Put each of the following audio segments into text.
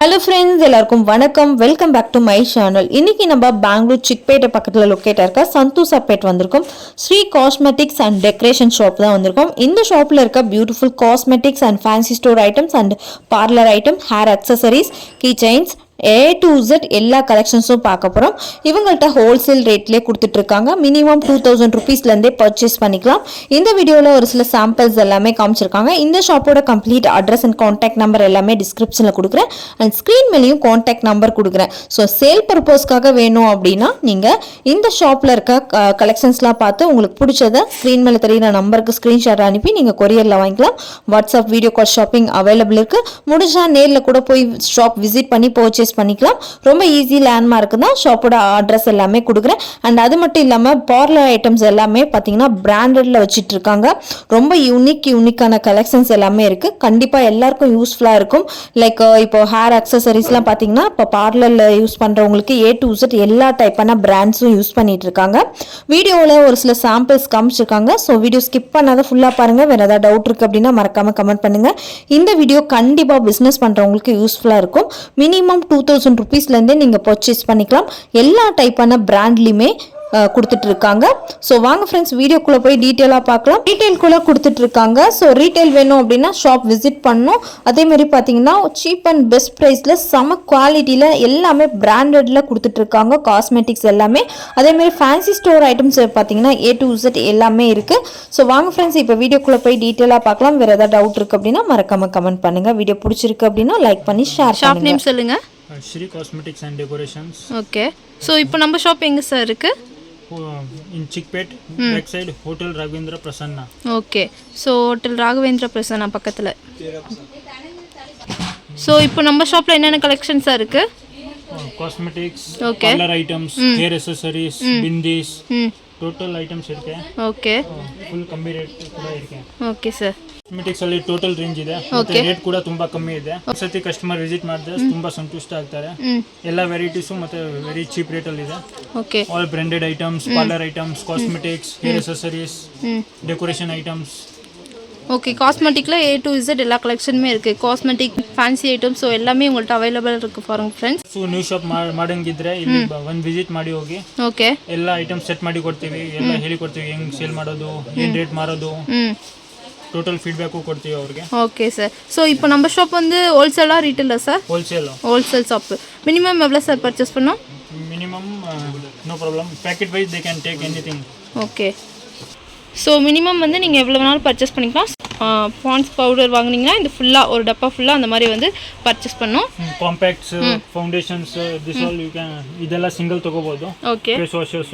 Hello friends, எல்லாருக்கும் வணக்கம். Welcome back to my channel. இன்னைக்கு நம்ம பெங்களூர் சிக்பேட்டை பக்கத்துல லொக்கேட் இருக்க சந்தோஷப்பேட் வந்திருக்கோம். Sri cosmetics and decoration shop தான் வந்திருக்கோம். இந்த ஷாப்ல இருக்க beautiful cosmetics and fancy store items and parlour item, hair accessories, key chains, A to Z எல்லா கலெக்ஷன்ஸும் பார்க்க போகிறோம். இவங்கள்ட்ட ஹோல்சேல் ரேட்லேயே கொடுத்துட்ருக்காங்க. மினிமம் 2000 ருபீஸ்லேருந்தே பர்ச்சேஸ் பண்ணிக்கலாம். இந்த வீடியோவில் ஒரு சில சாம்பிள்ஸ் எல்லாமே காமிச்சிருக்காங்க. இந்த ஷாப்போட complete address and contact number எல்லாமே டிஸ்கிரிப்ஷனில் கொடுக்குறேன் அண்ட் ஸ்க்ரீன் மேலேயும் கான்டாக்ட் நம்பர் கொடுக்குறேன். ஸோ சேல் பர்பஸ்க்காக வேணும் அப்படின்னா நீங்கள் இந்த ஷாப்பில் இருக்க கலெக்ஷன்ஸ்லாம் பார்த்து உங்களுக்கு பிடிச்சதை ஸ்க்ரீன் மேலே தெரியுற நம்பருக்கு ஸ்க்ரீன்ஷாட் அனுப்பி நீங்கள் கொரியரில் வாங்கிக்கலாம். WhatsApp video call shopping available இருக்குது. முடிஞ்சால் நேரில் கூட போய் ஷாப் விசிட் பண்ணி பர்ச்சேஸ் பண்ணிக்கலாம். ரொம்ப ஈஸி லேண்ட்மார்க் தான். ஷாப்போட அட்ரஸ் எல்லாமே கொடுக்குறேன். அண்ட் அது மட்டும் இல்லாமல் பார்லர் ஐட்டம்ஸ் எல்லாமே பார்த்தீங்கன்னா பிராண்டட்ல வச்சுட்டு இருக்காங்க. ரொம்ப யூனிக்கான கலெக்ஷன்ஸ் எல்லாமே இருக்கு. கண்டிப்பாக எல்லாருக்கும் யூஸ்ஃபுல்லாக இருக்கும். லைக் இப்போ ஹேர் அக்சசரிஸ்லாம் பார்த்தீங்கன்னா இப்போ பார்லரில் யூஸ் பண்ணுறவங்களுக்கு A to Z எல்லா டைப்பான பிராண்ட்ஸும் யூஸ் பண்ணிட்டு இருக்காங்க. வீடியோவில் ஒரு சில சாம்பிள்ஸ் காமிச்சிருக்காங்க. ஸோ வீடியோ ஸ்கிப் பண்ணாத ஃபுல்லாக பாருங்கள். வேறு ஏதாவது டவுட் இருக்குது அப்படின்னா மறக்காமல் கமெண்ட் பண்ணுங்கள். இந்த வீடியோ கண்டிப்பாக பிஸ்னஸ் பண்ணுறவங்களுக்கு யூஸ்ஃபுல்லாக இருக்கும். மினிமம் 2000 ருபீஸ்லேருந்தே நீங்கள் பர்ச்சேஸ் பண்ணிக்கலாம். எல்லா டைப்பான பிராண்ட்லையுமே கொடுத்துட்டு இருக்காங்க. ஸோ வாங்க ஃப்ரெண்ட்ஸ் வீடியோக்குள்ளே போய் டீட்டெயிலாக பார்க்கலாம். ரீட்டெயில்குள்ளே கொடுத்துட்டு இருக்காங்க. ஸோ ரீட்டெயில் வேணும் அப்படின்னா ஷாப் விசிட் பண்ணணும். அதேமாதிரி பார்த்தீங்கன்னா சீப் அண்ட் பெஸ்ட் ப்ரைஸில் செம குவாலிட்டியில் எல்லாமே பிராண்டடில் கொடுத்துட்டு இருக்காங்க. காஸ்மெட்டிக்ஸ் எல்லாமே அதேமாதிரி ஃபேன்சி ஸ்டோர் ஐட்டம்ஸ் பார்த்தீங்கன்னா A to Z எல்லாமே இருக்குது. ஸோ வாங்க ஃப்ரெண்ட்ஸ் இப்போ வீடியோக்குள்ளே போய் டீட்டெயிலாக பார்க்கலாம். வேறு ஏதாவது டவுட் இருக்குது அப்படின்னா மறக்காமல் கமெண்ட் பண்ணுங்கள். வீடியோ பிடிச்சிருக்கு அப்படின்னா லைக் பண்ணி ஷேர் பண்ணுங்க. ஷாப் நேம் சொல்லுங்க. Shri Cosmetics and Decorations. Okay. So இப்போ நம்ம ஷாப் எங்கே சார் இருக்குது? In Chickpet, back side Hotel Raghavendra Prasanna. Okay. So hotel Raghavendra Prasanna பக்கத்தில். ஸோ இப்போ நம்ம ஷாப்பில் என்னென்ன கலெக்ஷன்ஸாக இருக்குது? Cosmetics, Okay. parlor items, hair accessories, bindis, total items ಇರುತ್ತೆ. ಓಕೆ. Full ಕಮ್ಮಿ ರೇಟ್ ಕೂಡ ಇರುತ್ತೆ. Okay sir. ಕಾಸ್ಮೆಟಿಕ್ಸ್ ಅಲ್ಲಿ ಟೋಟಲ್ ರೇಂಜ್ ಇದೆ. ಮತ್ತೆ ರೇಟ್ ಕೂಡ ತುಂಬಾ ಕಮ್ಮಿ ಇದೆ. ಸತಿ ಕಸ್ಟಮರ್ ವಿಸಿಟ್ ಮಾಡಿದ್ರೆ ತುಂಬಾ ಸಂತುಷ್ಟ ಆಗ್ತಾರೆ. ಎಲ್ಲ ವೆರೈಟೀಸು ಮತ್ತೆ ವೆರಿ ಚೀಪ್ ರೇಟ್ ಅಲ್ಲಿ ಇದೆ. Okay. All branded items, parlour items, cosmetics, hair accessories, decoration items. Okay. காஸ்மெட்டிக்கில் A to Z எல்லா கலெக்ஷனுமே இருக்குது. காஸ்மெட்டிக், ஃபேன்சி ஐட்டம்ஸ், ஸோ எல்லாமே உங்கள்கிட்ட அவைலபிள் இருக்குது பாருங்க ஃப்ரெண்ட்ஸ். ಸೊ ನ್ಯೂ ಶಾಪ್ ಮಾಡಂಗಿದ್ರೆ ಇಲ್ಲಿ ಒಂದು ವಿಸಿಟ್ ಮಾಡಿ ಹೋಗಿ. ಓಕೆ. ಎಲ್ಲ ಐಟಮ್ಸ್ ಸೆಟ್ ಮಾಡಿ ಕೊಡ್ತೀವಿ. ಎಲ್ಲ ಹೇಳಿ ಕೊಡ್ತೀವಿ ಹೆಂಗ್ ಸೇಲ್ ಮಾಡೋದು, ಏನ್ ರೇಟ್ ಮಾರೋದು, ಟೋಟಲ್ ಫೀಡ್ಬ್ಯಾಕು ಕೊಡ್ತೀವಿ ಅವ್ರಿಗೆ. Okay sir. ஸோ இப்போ நம்ம ஷாப் வந்து ஹோல்சேலா ரீட்டெயிலா sir? Wholesale wholesale shop. Minimum எவ்வளோ சார் பர்ச்சேஸ் பண்ணோம்? Minimum no problem. Packet wise they can take anything. Okay. So minimum வந்து நீங்கள் எவ்வளோ வேணாலும் பர்ச்சேஸ் பண்ணிக்கலாம். பாண்ட்ஸ் பவுடர் வாங்குனீங்கன்னா இந்த ஃபுல்லாக ஒரு டப்பா ஃபுல்லாக அந்த மாதிரி வந்து பர்ச்சேஸ் பண்ணோம். Compacts, foundations, this all you can. ಇದೆಲ್ಲ ಸಿಂಗಲ್ ತಗೋಬಹುದು. Okay. Face washes,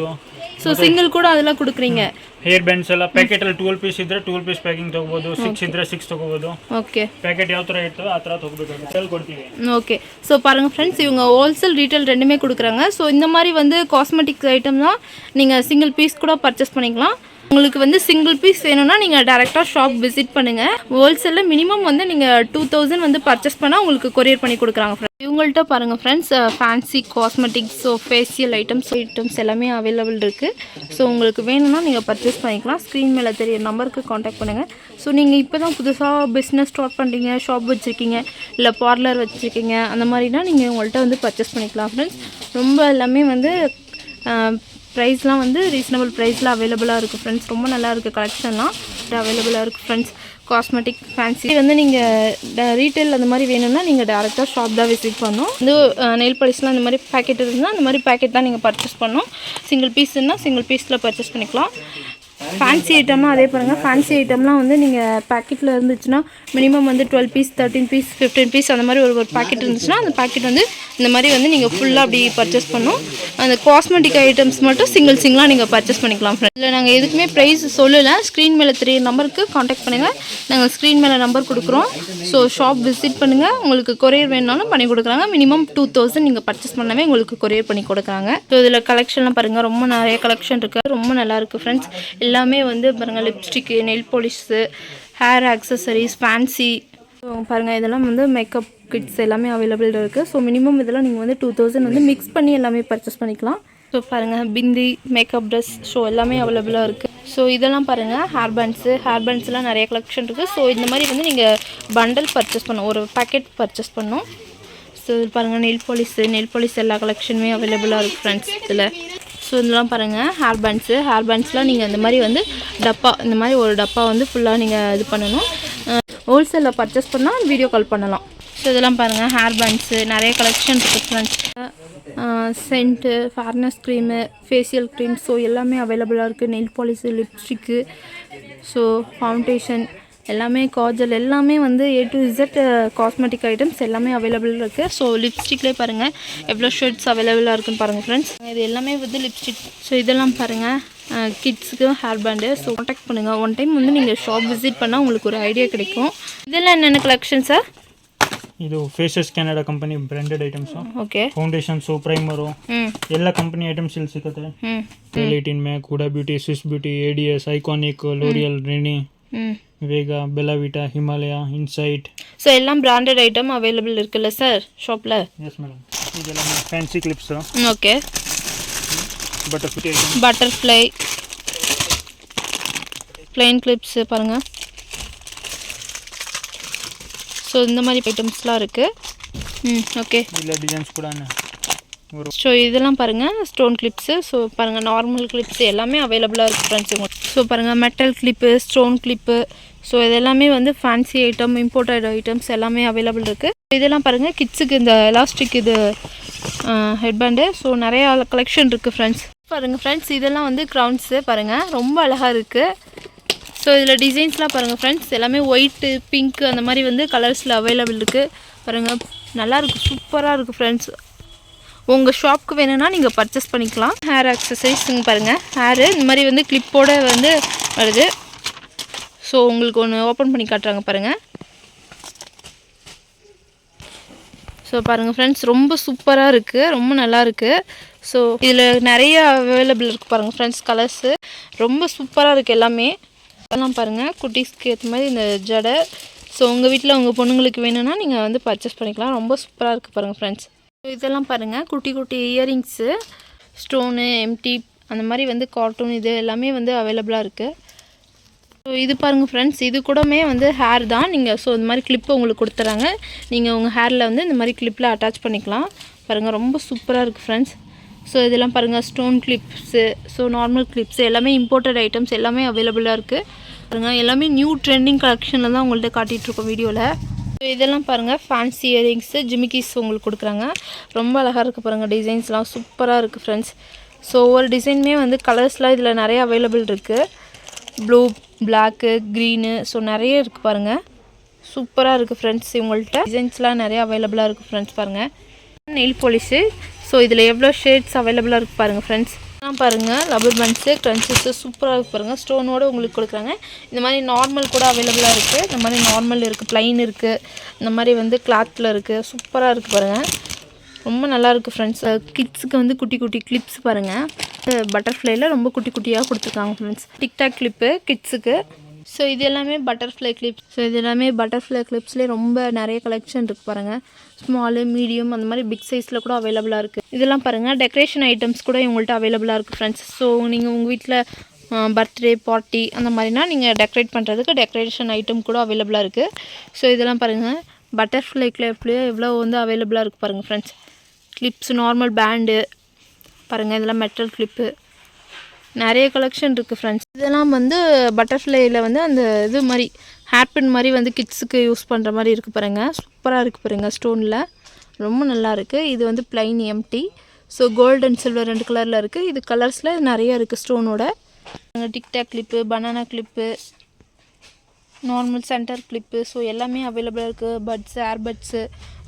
so single கூட அதெல்லாம் கொடுக்குறீங்க. ಹೇರ್ ಬ್ಯಾಂಡ್ಸ್ ಎಲ್ಲ ಪ್ಯಾಕೆಟ್ ಅಲ್ಲಿ 12 ಪೀಸ್ ಇದ್ರೆ 12 ಪೀಸ್ ಪ್ಯಾಕಿಂಗ್ ತಗೋಬಹುದು. 6 ಇದ್ರೆ 6 ತಗೋಬಹುದು. ஓகே. ಪ್ಯಾಕೆಟ್ ಯಾವ ತರ ಇರ್ತದೆ ಆ ತರ ತಗೋಬೇಕು. ಸೇಲ್ ಕೊಡ್ತೀವಿ. ஓகே. ஸோ பாருங்கள் ஃப்ரெண்ட்ஸ், இவங்க ஹோல்சேல் ரீட்டெயில் ரெண்டுமே கொடுக்குறாங்க. ஸோ இந்த மாதிரி வந்து காஸ்மெட்டிக்ஸ் ஐட்டம் தான் நீங்கள் சிங்கிள் பீஸ் கூட பர்ச்சேஸ் பண்ணிக்கலாம். உங்களுக்கு வந்து சிங்கிள் பீஸ் வேணும்னா நீங்கள் டேரெக்டாக ஷாப் விசிட் பண்ணுங்கள். ஹோல்சேலில் மினிமம் வந்து நீங்கள் 2000 வந்து பர்ச்சேஸ் பண்ணால் உங்களுக்கு கொரியர் பண்ணி கொடுக்குறாங்க ஃப்ரெண்ட்ஸ். இவங்கள்ட்ட பாருங்கள் friends, fancy cosmetics, so facial items எல்லாமே அவைலபிள் இருக்குது. ஸோ உங்களுக்கு வேணும்னா நீங்கள் பர்ச்சேஸ் பண்ணிக்கலாம். ஸ்க்ரீன் மேலே தெரிய நம்பருக்கு காண்டாக்ட் பண்ணுங்கள். ஸோ நீங்கள் இப்போ தான் புதுசாக பிஸ்னஸ் ஸ்டார்ட் பண்ணுறீங்க, ஷாப் வச்சுருக்கீங்க, இல்லை பார்லர் வச்சுருக்கீங்க, அந்த மாதிரினா நீங்கள் உங்கள்கிட்ட வந்து பர்ச்சேஸ் பண்ணிக்கலாம் ஃப்ரெண்ட்ஸ். ரொம்ப எல்லாமே வந்து ப்ரைஸ்லாம் வந்து ரீசனபிள் ப்ரைஸில் அவைலபிளாக இருக்குது ஃப்ரெண்ட்ஸ். ரொம்ப நல்லா இருக்குது கலெக்ஷன்லாம் அவைலபிளாக இருக்குது ஃப்ரெண்ட்ஸ். காஸ்மெட்டிக், ஃபேன்சி வந்து நீங்கள் ரீட்டெயில் அந்த மாதிரி வேணும்னா நீங்கள் டேரெக்டாக ஷாப் தான் விசிட் பண்ணணும். வந்து நெயில் பாலிஷ்லாம் அந்த மாதிரி பேக்கெட் இருந்தால் அந்த மாதிரி பேக்கெட் தான் நீங்கள் பர்ச்சேஸ் பண்ணணும். சிங்கிள் பீஸ்னால் சிங்கிள் பீஸில் பர்ச்சேஸ் பண்ணிக்கலாம். ஃபேன்சி ஐட்டம்லாம் அதே பாருங்கள். ஃபேன்சி ஐட்டம்லாம் வந்து நீங்கள் பேக்கெட்டில் இருந்துச்சுன்னா மினிமம் வந்து 12 பீஸ், 13 பீஸ், 15 பீஸ் அந்த மாதிரி ஒரு பேக்கெட் இருந்துச்சுன்னா அந்த பேக்கெட் வந்து இந்த மாதிரி வந்து நீங்கள் ஃபுல்லாக அப்படி பர்ச்சேஸ் பண்ணணும். அந்த காஸ்மெட்டிக் ஐட்டம்ஸ் மட்டும் சிங்கிளாக நீங்கள் பர்ச்சேஸ் பண்ணிக்கலாம் ஃப்ரெண்ட்ஸ். இல்லை நாங்கள் எதுக்குமே ப்ரைஸ் சொல்லலை. ஸ்க்ரீன் மேலே தெரிய நம்பருக்கு காண்டாக்ட் பண்ணுங்கள். நாங்கள் ஸ்க்ரீன் மேலே நம்பர் கொடுக்குறோம். ஸோ ஷாப் விசிட் பண்ணுங்கள். உங்களுக்கு கொரியர் வேணுனாலும் பண்ணி கொடுக்குறாங்க. மினிமம் 2000 நீங்கள் பர்ச்சேஸ் பண்ணவே உங்களுக்கு கொரியர் பண்ணி கொடுக்குறாங்க. ஸோ இதில் கலெக்ஷன்லாம் பாருங்கள். ரொம்ப நிறைய கலெக்ஷன் இருக்குது. ரொம்ப நல்லாயிருக்கு ஃப்ரெண்ட்ஸ். எல்லாமே வந்து பாருங்கள், lipstick, nail polish, hair accessories, fancy பாருங்கள். இதெல்லாம் வந்து மேக்கப் கிட்ஸ் எல்லாமே அவைலபிள் இருக்குது. ஸோ மினிமம் இதெல்லாம் நீங்கள் வந்து 2000 வந்து மிக்ஸ் பண்ணி எல்லாமே பர்ச்சேஸ் பண்ணிக்கலாம். ஸோ பாருங்கள், பிந்தி, மேக்கப் ட்ரெஸ், ஸோ எல்லாமே அவைலபிளாக இருக்குது. ஸோ இதெல்லாம் பாருங்கள், ஹேர் பேண்ட்ஸ்லாம் நிறைய கலெக்ஷன் இருக்குது. ஸோ இந்த மாதிரி வந்து நீங்கள் பண்டல் பர்ச்சேஸ் பண்ணணும், ஒரு பேக்கெட் பர்ச்சேஸ் பண்ணணும். ஸோ இது பாருங்கள் நெயில் பாலிஷ் எல்லா கலெக்ஷனுமே அவைலபிளாக இருக்குது ஃப்ரெண்ட்ஸ் இதில். ஸோ இதெல்லாம் பாருங்கள் ஹேர் பேண்ட்ஸ்லாம் நீங்கள் இந்த மாதிரி வந்து டப்பா, இந்த மாதிரி ஒரு டப்பா வந்து ஃபுல்லாக நீங்கள் இது பண்ணணும். ஹோல்சேலில் பர்ச்சேஸ் பண்ணால் வீடியோ கால் பண்ணலாம். ஸோ இதெல்லாம் பாருங்கள் ஹேர் பேண்ட்ஸு நிறைய கலெக்ஷன் இருக்குது friends. Scent, fairness cream, facial cream, so எல்லாமே அவைலபிளாக இருக்குது. Nail polish, lipstick, so foundation எல்லாமே, காஜல் எல்லாமே வந்து A to Z cosmetic items எல்லாமே அவைலபிள் இருக்குது. ஸோ லிப்ஸ்டிக்லேயே பாருங்கள் எவ்வளோ ஷேட்ஸ் அவைலபிளாக இருக்குன்னு பாருங்கள் ஃப்ரெண்ட்ஸ். இது எல்லாமே வந்து லிப்ஸ்டிக். ஸோ இதெல்லாம் பாருங்கள் கிட்ஸுக்கு ஹேர் பேண்டு. ஸோ கான்டாக்ட் பண்ணுங்கள். ஒன் டைம் வந்து நீங்கள் ஷாப் விசிட் பண்ணால் உங்களுக்கு ஒரு ஐடியா கிடைக்கும். இதெல்லாம் என்னென்ன கலெக்ஷன் சார்? ಇದು Faces Canada company branded items. Okay. Foundations, primer ಎಲ್ಲ ಕಂಪನಿ ಐಟಮ್ಸ್ ಇಲ್ಲಿ ಸಿಗುತ್ತೆ. ಎಲೈಟಿನ್, MAC, Huda Beauty, Swiss Beauty, ADS, Iconic, L'Oreal, Renee, Vega, Bellavita, Himalaya, Insight. So எல்லாம் பிராண்டட் ஐட்டம் அவைலபிள் இருக்குல்ல சார் ஷாப்பில்? Yes madam. இதெல்லாம் fancy clips. Okay. Butterfly plain clips பாருங்கள். So இந்த மாதிரி ஐட்டம்ஸ்லாம் இருக்குது. ஓகே. இதில் டிசைன்ஸ் கூட. ஸோ இதெல்லாம் பாருங்கள் ஸ்டோன் கிளிப்ஸு. ஸோ பாருங்கள் நார்மல் கிளிப்ஸு எல்லாமே அவைலபிளாக இருக்குது ஃப்ரெண்ட்ஸ் உங்களுக்கு. ஸோ பாருங்கள் metal clip, stone clip, so இதெல்லாமே வந்து ஃபேன்சி ஐட்டம், இம்போர்ட்டட் ஐட்டம்ஸ் எல்லாமே அவைலபிள் இருக்குது. இதெல்லாம் பாருங்கள் கிட்ஸுக்கு இந்த எலாஸ்டிக் இது ஹெட்பேண்டு. ஸோ நிறையா கலெக்ஷன் இருக்குது ஃப்ரெண்ட்ஸ். பாருங்கள் ஃப்ரெண்ட்ஸ் இதெல்லாம் வந்து க்ரௌன்ஸு பாருங்கள் ரொம்ப அழகாக இருக்குது. ஸோ இதில் டிசைன்ஸ்லாம் பாருங்கள் ஃப்ரெண்ட்ஸ் எல்லாமே ஒயிட்டு, பிங்க்கு அந்த மாதிரி வந்து கலர்ஸில் அவைலபிள் இருக்குது. பாருங்கள் நல்லாயிருக்கு, சூப்பராக இருக்குது ஃப்ரெண்ட்ஸ். உங்கள் ஷாப்புக்கு வேணும்னா நீங்கள் பர்ச்சேஸ் பண்ணிக்கலாம். ஹேர் அக்சசரிஸுங்க பாருங்கள். ஹேரு இந்த மாதிரி வந்து கிளிப்போடு வந்து வருது. ஸோ உங்களுக்கு ஒன்று ஓப்பன் பண்ணி காட்டுறாங்க பாருங்கள். ஸோ பாருங்கள் ஃப்ரெண்ட்ஸ் ரொம்ப சூப்பராக இருக்குது, ரொம்ப நல்லா இருக்குது. ஸோ இதில் நிறைய அவைலபிள் இருக்குது பாருங்கள் ஃப்ரெண்ட்ஸ். கலர்ஸு ரொம்ப சூப்பராக இருக்குது எல்லாமே. அதெல்லாம் பாருங்கள் குட்டீஸ்க்கு ஏற்ற மாதிரி இந்த ஜடை. ஸோ உங்கள் வீட்டில் உங்கள் பொண்ணுங்களுக்கு வேணும்னா நீங்கள் வந்து பர்ச்சேஸ் பண்ணிக்கலாம். ரொம்ப சூப்பராக இருக்குது பாருங்கள் ஃப்ரெண்ட்ஸ். இதெல்லாம் பாருங்கள் குட்டி குட்டி இயரிங்ஸு, ஸ்டோனு, எம்டி அந்த மாதிரி வந்து கார்ட்டூன் இது எல்லாமே வந்து அவைலபிளாக இருக்குது. ஸோ இது பாருங்கள் ஃப்ரெண்ட்ஸ் இது கூடமே வந்து ஹேர் தான். நீங்கள் ஸோ இந்த மாதிரி கிளிப்பு உங்களுக்கு கொடுத்துறாங்க. நீங்கள் உங்கள் ஹேரில் வந்து இந்த மாதிரி கிளிப்பில் அட்டாச் பண்ணிக்கலாம். பாருங்கள் ரொம்ப சூப்பராக இருக்குது ஃப்ரெண்ட்ஸ். ஸோ இதெல்லாம் பாருங்கள் stone clips, so normal clips எல்லாமே இம்போர்ட்டட் ஐட்டம்ஸ் எல்லாமே அவைலபிளாக இருக்குது. பாருங்கள் எல்லாமே நியூ ட்ரெண்டிங் கலெக்ஷனில் தான் உங்கள்கிட்ட காட்டிகிட்ருக்கோம் வீடியோவில். இதெல்லாம் பாருங்கள் ஃபேன்சி இயரிங்ஸு, ஜிமிக்கிஸ் உங்களுக்கு கொடுக்குறாங்க. ரொம்ப அழகாக இருக்குது பாருங்கள். டிசைன்ஸ்லாம் சூப்பராக இருக்குது ஃப்ரெண்ட்ஸ். ஸோ ஒவ்வொரு டிசைனுமே வந்து கலர்ஸ்லாம் இதில் நிறைய அவைலபிள் இருக்குது. ப்ளூ, பிளாக்கு, க்ரீனு, ஸோ நிறைய இருக்குது பாருங்கள். சூப்பராக இருக்குது ஃப்ரெண்ட்ஸ். இவங்கள்ட்ட டிசைன்ஸ்லாம் நிறைய அவைலபிளாக இருக்குது ஃப்ரெண்ட்ஸ். பாருங்கள் நெயில் பாலிஷு. ஸோ இதில் எவ்வளோ ஷேட்ஸ் அவைலபிளாக இருக்குது பாருங்கள் ஃப்ரெண்ட்ஸ். பாருங்கள் ரப்பர் பேண்ட்ஸு, க்ரன்ச்சஸு சூப்பராக இருக்குது பாருங்கள். ஸ்டோனோடு உங்களுக்கு கொடுக்குறாங்க. இந்த மாதிரி நார்மல் கூட அவைலபிளாக இருக்குது. இந்த மாதிரி நார்மல் இருக்குது, ப்ளைன் இருக்குது, இந்த மாதிரி வந்து கிளாத்தில் இருக்குது. சூப்பராக இருக்குது பாருங்கள். ரொம்ப நல்லா இருக்குது ஃப்ரெண்ட்ஸ். கிட்ஸுக்கு வந்து குட்டி குட்டி கிளிப்ஸ் பாருங்கள். பட்டர்ஃப்ளைல ரொம்ப குட்டி குட்டியாக கொடுத்துருக்காங்க ஃப்ரெண்ட்ஸ். டிக்டாக் கிளிப்பு கிட்ஸுக்கு. ஸோ இது எல்லாமே பட்டர்ஃப்ளை கிளிப்ஸ். ஸோ இது எல்லாமே பட்டர்ஃப்ளை கிளிப்ஸ்லேயே ரொம்ப நிறைய கலெக்ஷன் இருக்குது பாருங்கள். ஸ்மாலு, மீடியம் அந்த மாதிரி பிக் சைஸில் கூட அவைலபிளாக இருக்குது. இதெல்லாம் பாருங்கள் டெக்கரேஷன் ஐட்டம்ஸ் கூட இவங்கள்ட்ட அவைலபிளாக இருக்குது ஃப்ரெண்ட்ஸ். ஸோ நீங்கள் உங்கள் வீட்டில் பர்த்டே பார்ட்டி அந்த மாதிரினா நீங்கள் டெக்கரேட் பண்ணுறதுக்கு டெக்கரேஷன் ஐட்டம் கூட அவைலபிளாக இருக்குது. ஸோ இதெல்லாம் பாருங்கள் பட்டர்ஃப்ளை கிளிப்லேயே எவ்வளோ வந்து அவைலபிளாக இருக்குது பாருங்கள் ஃப்ரெண்ட்ஸ். கிளிப்ஸ், நார்மல் பேண்டு பாருங்கள். இதெல்லாம் மெட்டல் கிளிப்பு நிறைய கலெக்ஷன் இருக்குது ஃப்ரெண்ட்ஸ். இதெல்லாம் வந்து பட்டர்ஃப்ளையில் வந்து அந்த இது மாதிரி ஹேர்பின் மாதிரி வந்து கிட்ஸுக்கு யூஸ் பண்ணுற மாதிரி இருக்குது பாருங்கள். சூப்பராக இருக்குது பாருங்கள். ஸ்டோனில் ரொம்ப நல்லா இருக்குது. இது வந்து ப்ளைன் எம்டி. ஸோ கோல்டு அண்ட் சில்வர் 2 கலரில் இருக்குது. இது கலர்ஸில் நிறைய இருக்குது ஸ்டோனோட. Tic tac clip, banana clip, normal centre clip, so எல்லாமே அவைலபிளாக இருக்குது. Buds, air buds,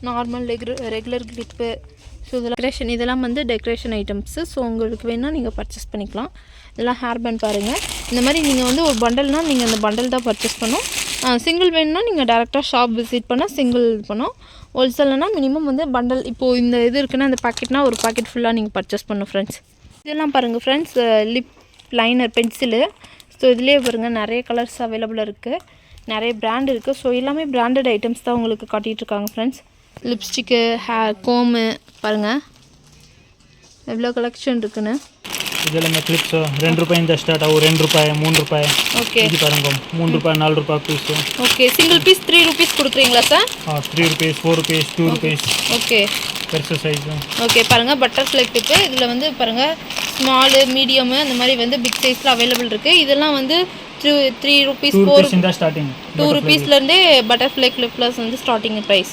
normal regular clip. So இதெல்லாம் இதெல்லாம் வந்து டெக்கரேஷன் ஐட்டம்ஸு. ஸோ உங்களுக்கு வேணால் நீங்கள் பர்ச்சேஸ் பண்ணிக்கலாம். இதெல்லாம் ஹேர் பேண்ட் பாருங்கள். இந்த மாதிரி நீங்கள் வந்து ஒரு பண்டல்னால் நீங்கள் அந்த பண்டல் தான் பர்ச்சேஸ் பண்ணணும். சிங்கிள் வேணும்னா நீங்கள் டேரெக்டாக ஷாப் விசிட் பண்ணால் சிங்கிள் இது பண்ணோம். ஹோல்சேல்னா மினிமம் வந்து பண்டல் இப்போது இந்த இது இருக்குன்னா அந்த பாக்கெட்னால் ஒரு பாக்கெட் ஃபுல்லாக நீங்கள் பர்ச்சேஸ் பண்ணணும் ஃப்ரெண்ட்ஸ். இதெல்லாம் பாருங்கள் friends lip liner, pencil. So இதுலேயே பாருங்கள் நிறைய கலர்ஸ் அவைலபிளாக இருக்குது. நிறைய பிராண்ட் இருக்குது. ஸோ எல்லாமே பிராண்டட் ஐட்டம்ஸ் தான் உங்களுக்கு காட்டிகிட்ருக்காங்க ஃப்ரெண்ட்ஸ். லிப்ஸ்டிக்கு, ஹேர் கோமு பாருங்கள் எவ்வளோ கலெக்ஷன் இருக்குன்னு. ಇದೆಲ್ಲ ಕ್ಲಿಪ್ಸ್ 2 ರೂಪಾಯಿಂದ ಸ್ಟಾರ್ಟ್ ಅವು 2 ರೂಪಾಯಿ 3 ರೂಪಾಯಿ ஓகே இது பாருங்க 3 ರೂಪಾಯಿ 4 ರೂಪಾಯಿ piece okay single piece 3 rupees கொடுக்குறீங்களா sir 3 rupees 4 rupees 2 rupees okay பெருசு சைஸ் ஓகே பாருங்க பட்டர்ஃப்ளை டிப்பு இதில் வந்து பாருங்க ஸ்மால் மீடியம் அந்த மாதிரி வந்து பிக் சைஸில் அவைலபிள் இருக்குது இதெல்லாம் வந்து 3 rupees 4 ಇಂದ ಸ್ಟಾರ್ಟಿಂಗ್ 2 rupeesலேருந்தே பட்டர்ஃப்ளை கிளிப்லஸ் வந்து ஸ்டார்டிங் ப்ரைஸ்